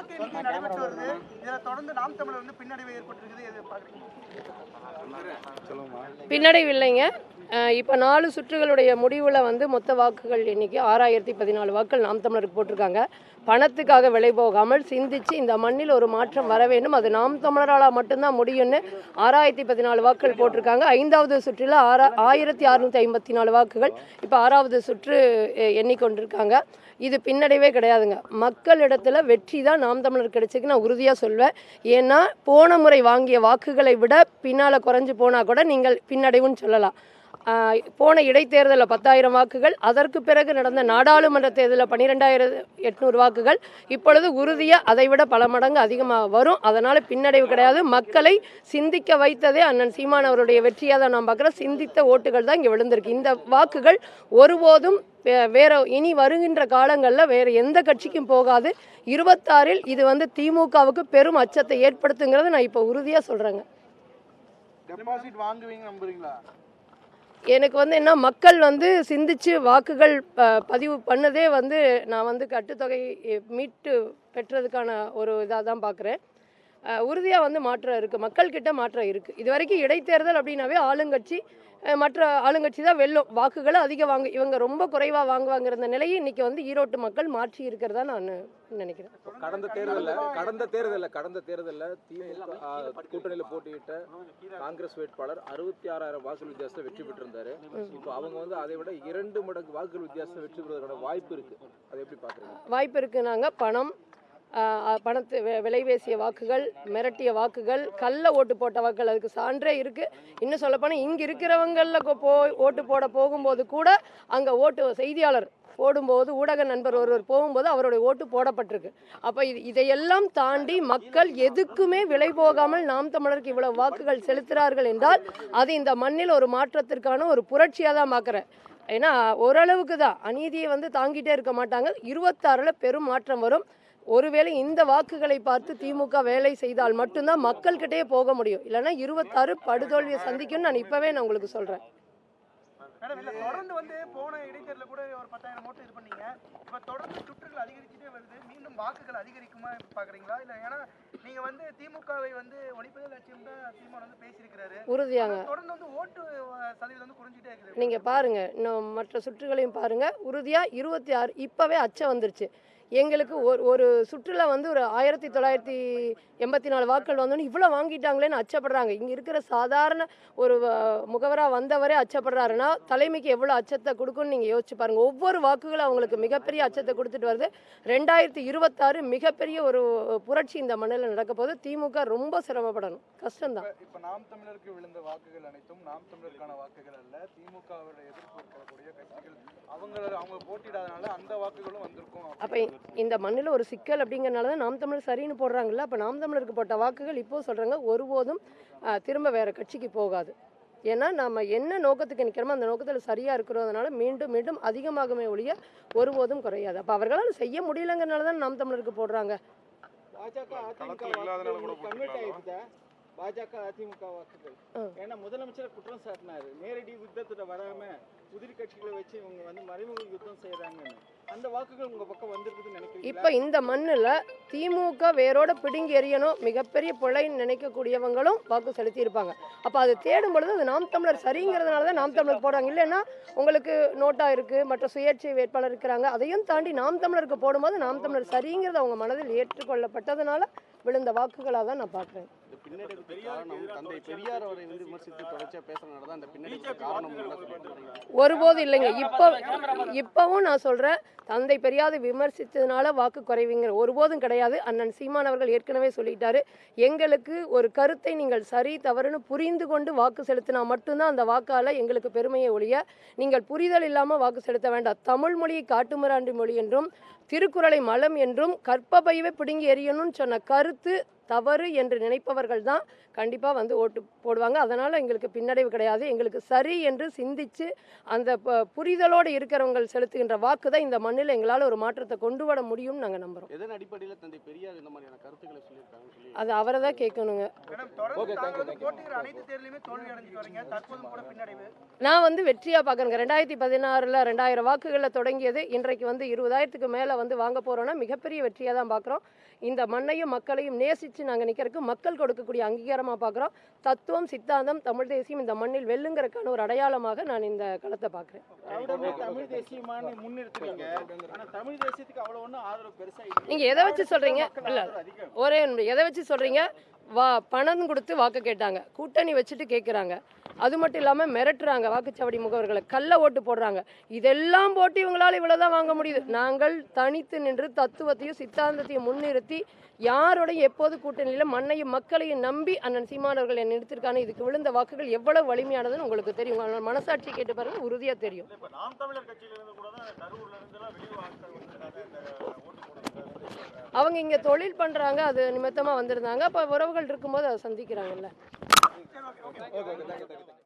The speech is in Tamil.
வாக்கு எண்ணிக்கை நடைபெற்று வருது. இதுல தொடர்ந்து நாம் தமிழர் வந்து பின்னடைவு ஏற்பட்டிருக்குது. எது பாக்குறீங்க? பின்னடைவு இல்லைங்க. இப்போ 4 சுற்றுகளுடைய முடிவில் வந்து மொத்த வாக்குகள் எண்ணிக்கை 6014 வாக்குகள் நாம் தமிழருக்கு போட்டிருக்காங்க. பணத்துக்காக விலை போகாமல் சிந்திச்சு இந்த மண்ணில் ஒரு மாற்றம் வர வேண்டும், அது நாம் தமிழரால் மட்டும்தான் முடியும்னு 6014 வாக்குகள் போட்டிருக்காங்க. 5வது சுற்றில் 1654 வாக்குகள் இப்போ 6வது சுற்று எண்ணிக்கொண்டிருக்காங்க. இது பின்னடைவே கிடையாதுங்க. மக்களிடத்தில் வெற்றி தான் நாம் தமிழர் கிடைச்சிக்கு நான் உறுதியாக சொல்வேன். ஏன்னா போன முறை வாங்கிய வாக்குகளை விட பின்னால் குறைஞ்சி போனால் கூட நீங்கள் பின்னடைவுன்னு சொல்லலாம். போன இடைத்தேர்தலில் 10,000 வாக்குகள், அதற்கு பிறகு நடந்த நாடாளுமன்ற தேர்தலில் 12,800 வாக்குகள், இப்பொழுது உறுதியாக அதை விட பல மடங்கு அதிகமாக வரும். அதனால் பின்னடைவு கிடையாது. மக்களை சிந்திக்க வைத்ததே அண்ணன் சீமான் அவருடைய வெற்றியாக தான் நான் பார்க்குறேன். சிந்தித்த ஓட்டுகள் தான் இங்கே விழுந்திருக்கு. இந்த வாக்குகள் ஒருபோதும் வேற இனி வருகின்ற காலங்களில் வேறு எந்த கட்சிக்கும் போகாது. 26இல் இது வந்து திமுகவுக்கு பெரும் அச்சத்தை ஏற்படுத்துங்கிறத நான் இப்போ உறுதியாக சொல்கிறேங்க. டெபாசிட் வாங்குவீங்க நம்புறீங்களா? எனக்கு வந்து என்ன, மக்கள் வந்து சிந்திச்சு வாக்குகள் பதிவு பண்ணதே வந்து நான் வந்து கட்டுத்தொகை மீட்டு பெற்றதுக்கான ஒரு இதாக தான் பார்க்குறேன். உறுதியாக வந்து மாற்றம் இருக்குது, மக்கள்கிட்ட மாற்றம் இருக்குது. இது வரைக்கும் இடைத்தேர்தல் அப்படின்னாவே ஆளுங்கட்சி மற்ற ஆளுங்கட்சி தான் வெல்லும், வாக்குகளை அதிகம் இவங்க ரொம்ப குறைவாக வாங்குவாங்கிற நிலையை இன்னைக்கு வந்து ஈரோட்டு மக்கள் மாற்றி இருக்கிறதா நான் நினைக்கிறேன். கடந்த தேர்தலில் திமுக கூட்டணியில் போட்டியிட்ட காங்கிரஸ் வேட்பாளர் 66,000 வாக்குகள் வித்தியாசத்தை வெற்றி பெற்றிருந்தாரு. இப்போ அவங்க வந்து அதை விட 2 மடங்கு வாக்குகள் வித்தியாசத்தை வெற்றி பெறுவதற்கான வாய்ப்பு இருக்கு. அதை எப்படி பார்க்குறீங்க? வாய்ப்பு இருக்குனாங்க. பணத்து விலை பேசிய வாக்குகள், மிரட்டிய வாக்குகள், கள்ள ஓட்டு போட்ட வாக்குகள், அதுக்கு சான்றே இருக்குது. இன்னும் சொல்லப்போனால் இங்கே இருக்கிறவங்களில் ஓட்டு போட போகும்போது கூட அங்கே செய்தியாளர் போடும்போது, ஊடக நண்பர் ஒருவர் போகும்போது அவருடைய ஓட்டு போடப்பட்டிருக்கு. அப்போ இதையெல்லாம் தாண்டி மக்கள் எதுக்குமே விலை போகாமல் நாம் தமிழருக்கு இவ்வளவு வாக்குகள் செலுத்துகிறார்கள் என்றால் அது இந்த மண்ணில் ஒரு மாற்றத்திற்கான ஒரு புரட்சியாக தான் பார்க்குறேன். ஏன்னா ஓரளவுக்கு தான், அநீதியை வந்து தாங்கிட்டே இருக்க மாட்டாங்க. 26இல் பெரும் மாற்றம் வரும். ஒருவேளை இந்த வாக்குகளை பார்த்து திமுக வேலை செய்தால் மட்டும்தான் மக்கள்கிட்டயே போக முடியும். இல்லைன்னா 26 படுதோல்வியை சந்திக்கும். நான் இப்பவே உங்களுக்கு சொல்றேன். தொடர்ந்து வந்து போன இடைத்தேர்தல கூட ஒரு 10,000 ஓட்டு இது பண்ணீங்க. இப்ப தொடர்ந்து சுற்றுகள் அதிகரிச்சுட்டே வருது. மீண்டும் வாக்குகள் அதிகரிக்குமா பாக்குறீங்களா? இல்ல ஏன்னா நீங்க வந்து திமுகவை வந்து ஒழிப்பதே லட்சியம் தான் சீமான் வந்து பேசியிருக்கிறாரு. உறுதியாங்க. தொடர்ந்து வந்து ஓட்டு சதவீதம் வந்து குறைஞ்சிட்டே இருக்குது. நீங்க பாருங்க, இன்னும் மற்ற சுற்றுகளையும் பாருங்க. உறுதியா 26 இப்பவே அச்சம் வந்துருச்சு. எங்களுக்கு ஒரு சுற்றுலா வந்து ஒரு 1984 வாக்குகள் வந்தோன்னு இவ்வளோ வாங்கிட்டாங்களேன்னு அச்சப்படுறாங்க. இங்கே இருக்கிற சாதாரண ஒரு முகவராக வந்தவரே அச்சப்படுறாருன்னா தலைமைக்கு எவ்வளோ அச்சத்தை கொடுக்குன்னு நீங்கள் யோசிச்சு பாருங்கள். ஒவ்வொரு வாக்குகளும் அவங்களுக்கு மிகப்பெரிய அச்சத்தை கொடுத்துட்டு வருது. 2026 மிகப்பெரிய ஒரு புரட்சி இந்த மண்ணில் நடக்க போது. திமுக ரொம்ப சிரமப்படணும், கஷ்டம்தான். இப்போ நாம் தமிழருக்கு விழுந்த வாக்குகள் அனைத்தும் நாம் தமிழருக்கான வாக்குகள் அல்ல. திமுகவோட எதிர்ப்பு இருக்கக்கூடிய கட்சிகள் அவங்க போட்டியிடாதனால அந்த வாக்குகளும் வந்திருக்கும். அப்போ இந்த மண்ணில் ஒரு சிக்கல் அப்படிங்கிறனால தான் நாம் தமிழர் சரின்னு போடுறாங்கல்ல. அப்போ நாம் தமிழருக்கு போட்ட வாக்குகள் இப்போது சொல்கிறாங்க ஒருபோதும் திரும்ப வேறு கட்சிக்கு போகாது. ஏன்னா நம்ம என்ன நோக்கத்துக்கு நிற்கிறோமோ அந்த நோக்கத்தில் சரியாக இருக்கிறதுனால மீண்டும் மீண்டும் அதிகமாகவே ஒழிய ஒருபோதும் குறையாது. அப்போ அவர்களால் செய்ய முடியலங்கிறனால தான் நாம் தமிழருக்கு போடுறாங்க. பாஜக அதிமுக வாக்குகள் ஏன்னா முதலமைச்சர் குற்றம் சாட்டினாரு, நேரடி யுத்தத்துல வராம உதிரி கட்சிகளை வச்சு இவங்க வந்து மறைமுக யுத்தம் செய்யறாங்கன்னு. அந்த வாக்குகள் உங்க பக்கம் வந்திருக்குதுன்னு நினைக்கிறீங்க? இப்ப இந்த மண்ணுல திமுக வேரோட பிடுங்கி எறியணும் மிகப்பெரிய பிழைன்னு நினைக்கக்கூடியவங்களும் வாக்கு செலுத்தி இருப்பாங்க. அப்ப அது தேடும் பொழுது அது நாம் தமிழர் சரிங்கிறதுனாலதான் நாம் தமிழர் போடுறாங்க. இல்லைன்னா உங்களுக்கு நோட்டா இருக்கு, மற்ற சுயேட்சை வேட்பாளர் இருக்கிறாங்க, அதையும் தாண்டி நாம் தமிழருக்கு போடும்போது நாம் தமிழர் சரிங்கிறது அவங்க மனதில் ஏற்றுக்கொள்ளப்பட்டதுனால விழுந்த வாக்குகளாக தான் நான் பார்க்குறேன். ஒருபோது இல்லைங்க. இப்பவும் நான் சொல்றேன், தந்தை பெரியாரை விமர்சித்ததுனால வாக்கு குறைவிங்கிற ஒருபோதும் கிடையாது. அண்ணன் சீமான் அவர்கள் ஏற்கனவே சொல்லிட்டாரு, எங்களுக்கு ஒரு கருத்தை நீங்கள் சரி தவறுன்னு புரிந்து கொண்டு வாக்கு செலுத்தினா மட்டும்தான் அந்த வாக்கால எங்களுக்கு பெருமையை ஒழிய நீங்கள் புரிதல் இல்லாமல் வாக்கு செலுத்த வேண்டாம். தமிழ் மொழியை காட்டுமிராண்டி மொழி என்றும் திருக்குறளை மலம் என்றும் கற்பபையவே பிடுங்கி எறியணும்னு சொன்ன கருத்து தவறு என்று நினைப்பவர்கள் தான் கண்டிப்பாக வந்து ஓட்டு போடுவாங்க. அதனால் எங்களுக்கு பின்னடைவு கிடையாது. எங்களுக்கு சரி என்று சிந்தித்து அந்த புரிதலோடு இருக்கிறவங்க செலுத்துகின்ற வாக்கு தான் இந்த மண்ணில் எங்களால் ஒரு மாற்றத்தை கொண்டு வர முடியும்னு நாங்கள் நம்புகிறோம். எதன் அடிப்படையில் தந்தை பெரியார் இந்த மாதிரியான கருத்துக்களை சொல்லியிருக்காங்க சொல்லி அது அவரை தான் கேட்கணுங்க. மேடம், தொடர்ந்து தாங்க வந்து போட்டியிடுற அனைத்து தேர்தலையுமே தோல்வி அடைஞ்சிட்டு வரீங்க. தற்போதும் கூட பின்னடைவு. நான் வந்து வெற்றியாக பார்க்குறேங்க. 2016 2000 வாக்குகளில் தொடங்கியது இன்றைக்கு வந்து 20,000க்கு மேலே வந்து வாங்க போகிறோன்னா மிகப்பெரிய வெற்றியாக தான் பார்க்குறோம். இந்த மண்ணையும் மக்களையும் நேசித்து நாங்கள் நிற்கிறதுக்கு மக்கள் கொடுக்கக்கூடிய அங்கீகாரமாக பார்க்குறோம். தத்துவம், சித்தாந்தம், தமிழ் தேசியம் இந்த மண்ணில் வெல்லுங்கிறதுக்கான ஒரு அடையாளமாக நான் இந்த களத்தை பார்க்குறேன். தமிழ் தேசியமான முன்னிறுத்துறீங்க. ஆனா தமிழ் தேசியத்துக்கு அவ்வளவு ஒன்றும் ஆதரவு பெருசா இல்லை. நீங்கள் எதை வச்சு சொல்கிறீங்க? இல்லை, அதிகம். ஒரே எதை வச்சு சொல்கிறீங்க? பணம் கொடுத்து வாக்கு கேட்டாங்க, கூட்டணி வச்சுட்டு கேட்குறாங்க, அது மட்டும் இல்லாமல் மிரட்டுறாங்க, வாக்குச்சாவடி முகவர்களை கள்ள ஓட்டு போடுறாங்க. இதெல்லாம் போட்டு இவங்களால் இவ்வளோதான் வாங்க முடியுது. நாங்கள் தனித்து நின்று தத்துவத்தையும் சித்தாந்தத்தையும் முன்னிறுத்தி யாரோடையும் எப்போது கூட்டணியில் மண்ணையும் மக்களையும் நம்பி அண்ணன் சீமானவர்கள் என்னை நிறுத்திருக்காங்க. இதுக்கு விழுந்த வாக்குகள் எவ்வளவு வலிமையானதுன்னு உங்களுக்கு தெரியும். உங்களோட மனசாட்சி கேட்டு பாருங்க, உறுதியாக தெரியும். நாம் தமிழர் கட்சியிலிருந்து கூட தான் கரூர்ல இருந்தெல்லாம் வெளியே வாக்குகள் வந்திருக்காங்க. இந்த ஓட்டு போடுறது அவங்க இங்கே தொழில் பண்ணுறாங்க, அது நிமித்தமாக வந்திருந்தாங்க. அப்போ உறவுகள் இருக்கும்போது அதை சந்திக்கிறாங்கல்ல. Okay, thank you.